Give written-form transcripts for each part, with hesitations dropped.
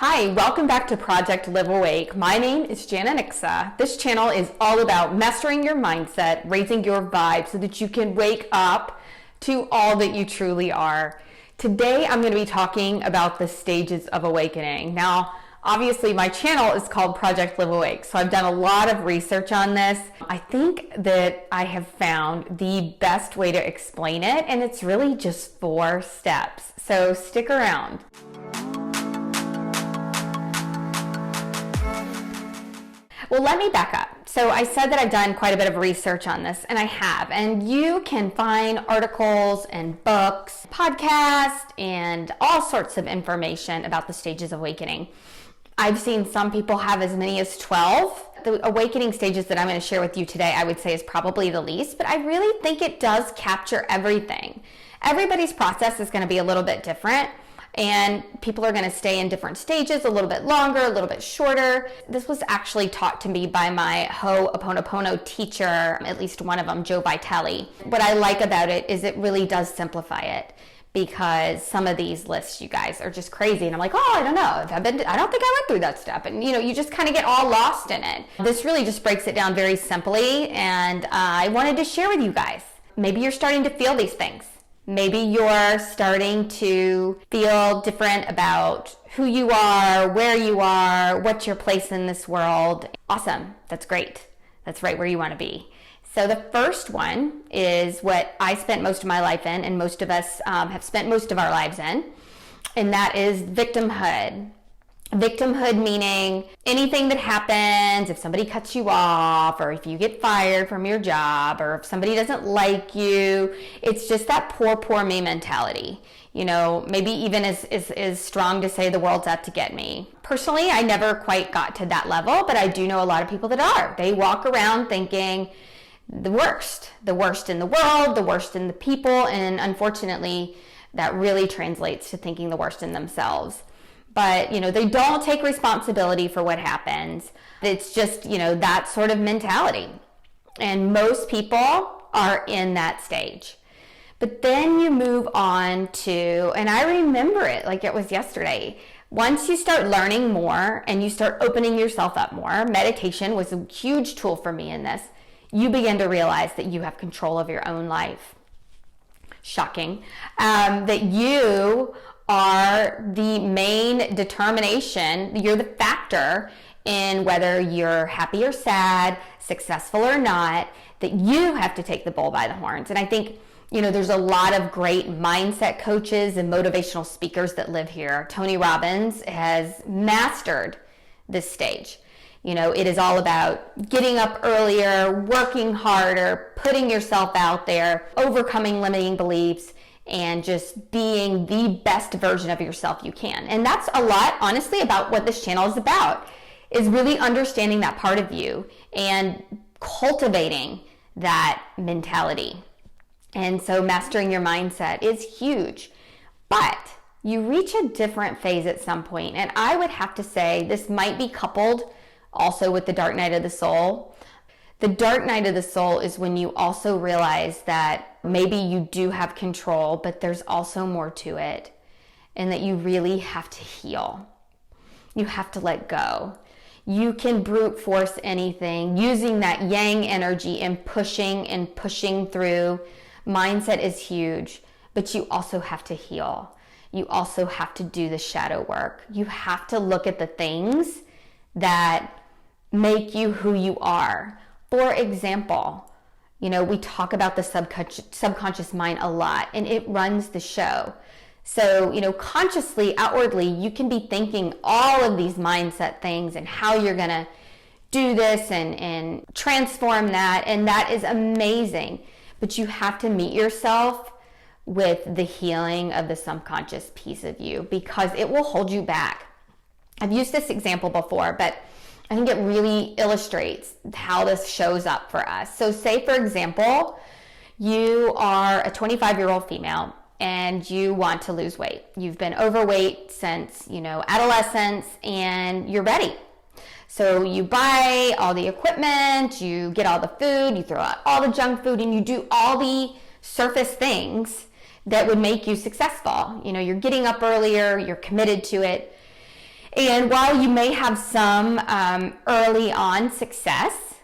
Hi, welcome back to Project Live Awake. My name is Jana Nixa. This channel is all about mastering your mindset, raising your vibe so that you can wake up to all that you truly are. Today, I'm going to be talking about the stages of awakening. Now, obviously, my channel is called Project Live Awake, so I've done a lot of research on this. I think that I have found the best way to explain it, and it's really just 4 steps. So stick around. Well, let me back up. So I said that I've done quite a bit of research on this, and I have. And you can find articles and books, podcasts, and all sorts of information about the stages of awakening. I've seen some people have as many as 12. The awakening stages that I'm going to share with you today, I would say, is probably the least, but I really think it does capture everything. Everybody's process is going to be a little bit different. And people are going to stay in different stages, a little bit longer, a little bit shorter. This was actually taught to me by my Ho'oponopono teacher, at least one of them, Joe Vitale. What I like about it is it really does simplify it, because some of these lists, you guys, are just crazy. And I'm like, I don't know. I don't think I went through that step. And you just kind of get all lost in it. This really just breaks it down very simply. And I wanted to share with you guys. Maybe you're starting to feel these things. Maybe you're starting to feel different about who you are, where you are, what's your place in this world. Awesome. That's great. That's right where you want to be. So the first one is what I spent most of my life in, and most of us have spent most of our lives in, and that is victimhood. Victimhood meaning anything that happens, if somebody cuts you off, or if you get fired from your job, or if somebody doesn't like you, it's just that poor me mentality. Maybe even is strong to say the world's out to get me. Personally, I never quite got to that level, but I do know a lot of people that are. They walk around thinking the worst in the world, the worst in the people, and unfortunately, that really translates to thinking the worst in themselves. But, they don't take responsibility for what happens. It's just, that sort of mentality. And most people are in that stage. But then you move on to, and I remember it like it was yesterday, once you start learning more and you start opening yourself up more, meditation was a huge tool for me in this, you begin to realize that you have control of your own life. Shocking. That you are the main determination, you're the factor in whether you're happy or sad, successful or not, that you have to take the bull by the horns. And I think, there's a lot of great mindset coaches and motivational speakers that live here. Tony Robbins has mastered this stage. It is all about getting up earlier, working harder, putting yourself out there, overcoming limiting beliefs, and just being the best version of yourself you can. And that's a lot, honestly, about what this channel is about, is really understanding that part of you and cultivating that mentality. And so mastering your mindset is huge. But you reach a different phase at some point, and I would have to say this might be coupled also with the dark night of the soul. The dark night of the soul is when you also realize that maybe you do have control, but there's also more to it, and that you really have to heal. You have to let go. You can brute force anything using that yang energy and pushing through. Mindset is huge, but you also have to heal. You also have to do the shadow work. You have to look at the things that make you who you are. For example, we talk about the subconscious mind a lot, and it runs the show. So, consciously, outwardly, you can be thinking all of these mindset things and how you're going to do this and transform that, and that is amazing. But you have to meet yourself with the healing of the subconscious piece of you, because it will hold you back. I've used this example before, but I think it really illustrates how this shows up for us. So say, for example, you are a 25-year-old female and you want to lose weight. You've been overweight since, adolescence, and you're ready. So you buy all the equipment, you get all the food, you throw out all the junk food, and you do all the surface things that would make you successful. You're getting up earlier, you're committed to it. And while you may have some early on success,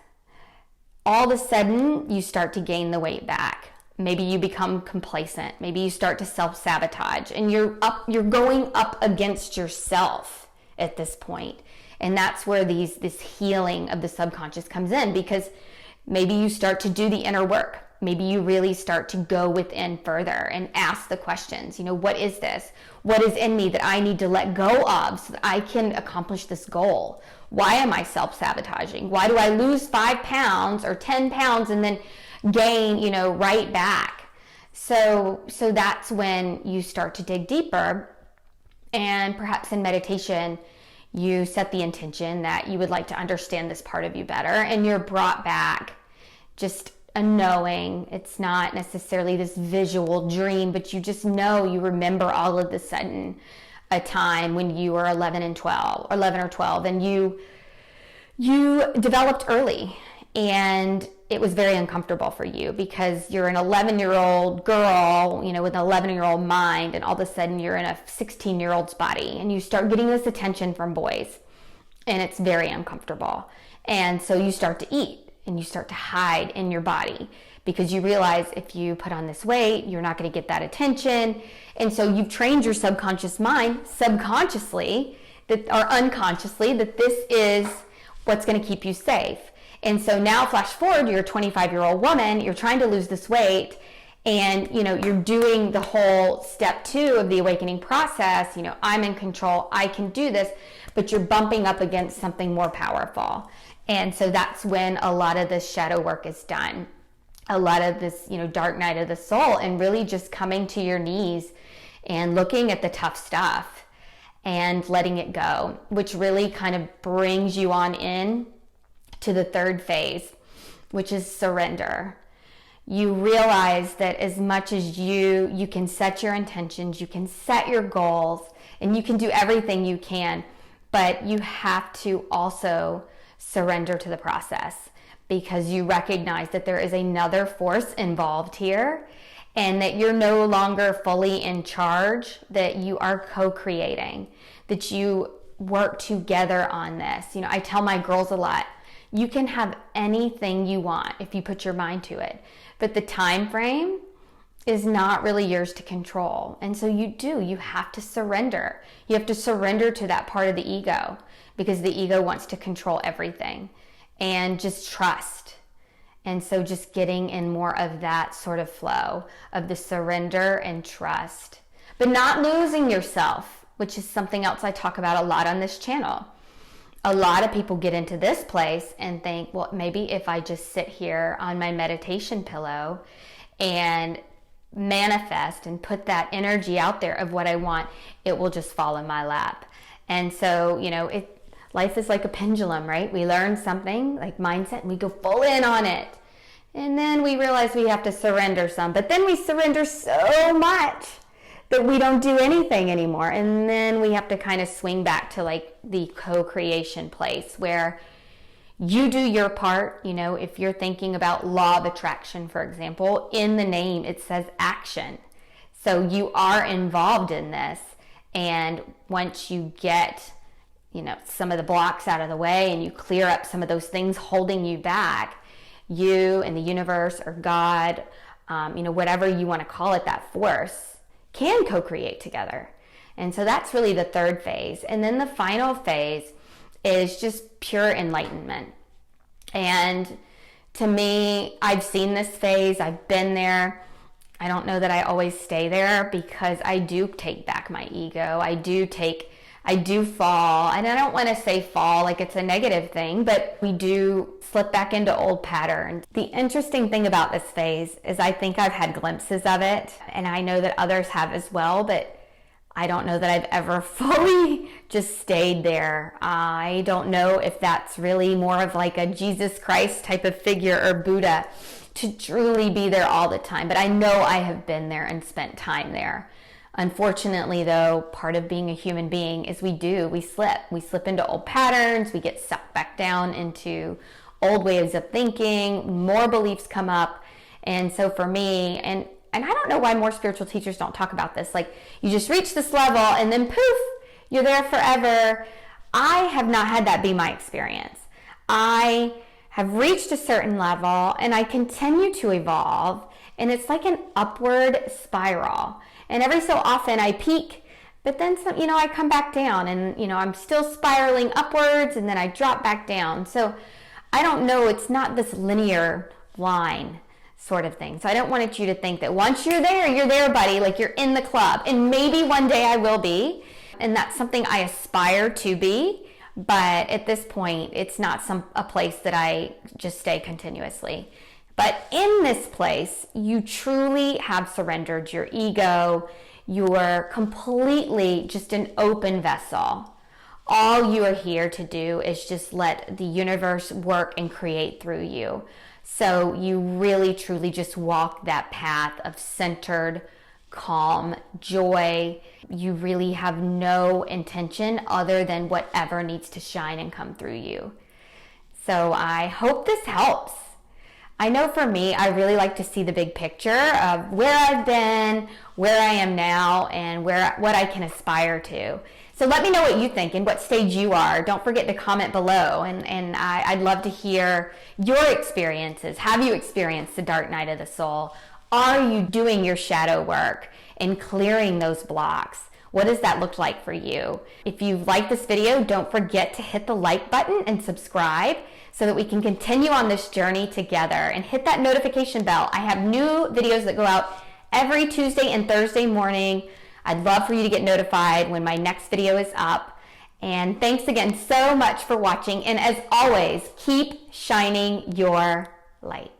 all of a sudden you start to gain the weight back. Maybe you become complacent. Maybe you start to self-sabotage, and you're going up against yourself at this point. And that's where this healing of the subconscious comes in, because maybe you start to do the inner work. Maybe you really start to go within further and ask the questions. What is this? What is in me that I need to let go of so that I can accomplish this goal? Why am I self-sabotaging? Why do I lose 5 pounds or 10 pounds and then gain, right back? So that's when you start to dig deeper, and perhaps in meditation, you set the intention that you would like to understand this part of you better, and you're brought back just a knowing. It's not necessarily this visual dream, but you just know, you remember all of a sudden a time when you were 11 or 12, and you developed early, and it was very uncomfortable for you because you're an 11-year-old girl, with an 11-year-old mind, and all of a sudden you're in a 16-year-old's body, and you start getting this attention from boys, and it's very uncomfortable. And so you start to eat, and you start to hide in your body because you realize if you put on this weight, you're not going to get that attention. And so you've trained your subconscious mind, subconsciously or unconsciously, that this is what's going to keep you safe. And so now flash forward, you're a 25-year-old woman, you're trying to lose this weight, and you're doing the whole step 2 of the awakening process. I'm in control, I can do this, but you're bumping up against something more powerful. And so that's when a lot of this shadow work is done. A lot of this, dark night of the soul, and really just coming to your knees and looking at the tough stuff and letting it go, which really kind of brings you on in to the third phase, which is surrender. You realize that as much as you can set your intentions, you can set your goals, and you can do everything you can, but you have to also surrender to the process, because you recognize that there is another force involved here, and that you're no longer fully in charge, that you are co-creating, that you work together on this. I tell my girls a lot, you can have anything you want if you put your mind to it, but the time frame is not really yours to control. And so you have to surrender. You have to surrender to that part of the ego, because the ego wants to control everything, and just trust. And so just getting in more of that sort of flow of the surrender and trust, but not losing yourself, which is something else I talk about a lot on this channel. A lot of people get into this place and think, well, maybe if I just sit here on my meditation pillow and manifest and put that energy out there of what I want, it will just fall in my lap. And so, life is like a pendulum, right? We learn something like mindset and we go full in on it. And then we realize we have to surrender some, but then we surrender so much that we don't do anything anymore. And then we have to kind of swing back to like the co-creation place where you do your part. If you're thinking about law of attraction, for example, in the name, it says action. So you are involved in this. And once you get some of the blocks out of the way and you clear up some of those things holding you back, you and the universe or God, whatever you want to call it, that force can co-create together. And so that's really the third phase. And then the final phase is just pure enlightenment. And to me, I've seen this phase, I've been there. I don't know that I always stay there, because I do take back my ego. I do fall, and I don't want to say fall like it's a negative thing, but we do slip back into old patterns. The interesting thing about this phase is I think I've had glimpses of it, and I know that others have as well, but I don't know that I've ever fully just stayed there. I don't know if that's really more of like a Jesus Christ type of figure or Buddha to truly be there all the time, but I know I have been there and spent time there. Unfortunately, though, part of being a human being is we slip into old patterns, we get sucked back down into old ways of thinking, more beliefs come up. And so for me, and I don't know why more spiritual teachers don't talk about this, like you just reach this level and then poof, you're there forever. I have not had that be my experience. I have reached a certain level and I continue to evolve, and it's like an upward spiral. And every so often I peak, but then some, I come back down, and I'm still spiraling upwards, and then I drop back down. So I don't know, it's not this linear line sort of thing. So I don't want you to think that once you're there, buddy, like you're in the club. And maybe one day I will be, and that's something I aspire to be. But at this point, it's not a place that I just stay continuously. But in this place, you truly have surrendered your ego. You're completely just an open vessel. All you are here to do is just let the universe work and create through you. So you really, truly just walk that path of centered, calm, joy. You really have no intention other than whatever needs to shine and come through you. So I hope this helps. I know for me, I really like to see the big picture of where I've been, where I am now, and what I can aspire to. So let me know what you think and what stage you are. Don't forget to comment below, and I'd love to hear your experiences. Have you experienced the dark night of the soul? Are you doing your shadow work and clearing those blocks? What does that look like for you? If you've liked this video, don't forget to hit the like button and subscribe so that we can continue on this journey together, and hit that notification bell. I have new videos that go out every Tuesday and Thursday morning. I'd love for you to get notified when my next video is up. And thanks again so much for watching. And as always, keep shining your light.